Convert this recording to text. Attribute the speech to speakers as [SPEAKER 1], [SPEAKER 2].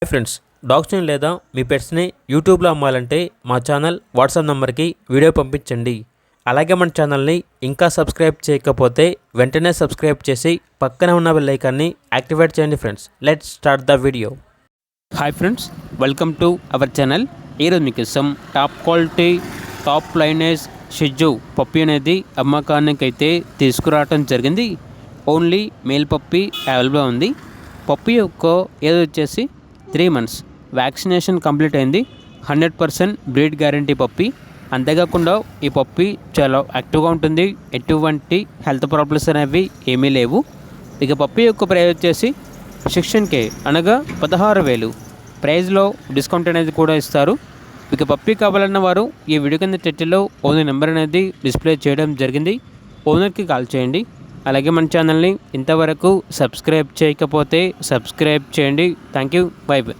[SPEAKER 1] Hi friends, డాగ్స్ని లేదా మీ పెట్స్ని యూట్యూబ్లో అమ్మాలంటే మా ఛానల్ వాట్సాప్ నెంబర్కి వీడియో పంపించండి. అలాగే మన ఛానల్ని ఇంకా సబ్స్క్రైబ్ చేయకపోతే వెంటనే సబ్స్క్రైబ్ చేసి పక్కనే ఉన్న బెల్ ఐకాన్ని యాక్టివేట్ చేయండి. Friends, let's start the video. Hi friends, welcome to our channel. ఈరోజు మీకోసం top quality top lineage Shih Tzu puppy అనేది అమ్మకానికి అయితే తీసుకురావడం జరిగింది. ఓన్లీ మేల్ పప్పీ అవైలబుల్గా ఉంది. పప్పీ యొక్క ఏజ్ వచ్చేసి 3 months. వ్యాక్సినేషన్ కంప్లీట్ అయింది. 100% బ్రీడ్ గ్యారంటీ పప్పీ. అంతేకాకుండా ఈ పప్పీ చాలా యాక్టివ్గా ఉంటుంది. ఎటువంటి హెల్త్ ప్రాబ్లమ్స్ అనేవి ఏమీ లేవు. ఇక పప్పీ యొక్క ప్రైస్ వచ్చేసి 16K, అనగా 16,000. ప్రైస్లో డిస్కౌంట్ అనేది కూడా ఇస్తారు. ఇక పప్పీ కావాలన్న వారు ఈ వీడియో కింద టైటిల్లో ఓనర్ నెంబర్ అనేది డిస్ప్లే చేయడం జరిగింది. ఓనర్కి కాల్ చేయండి. అలాగే మన ఛానల్ని ఇంతవరకు సబ్స్క్రైబ్ చేయకపోతే సబ్స్క్రైబ్ చేయండి. Thank you. By by.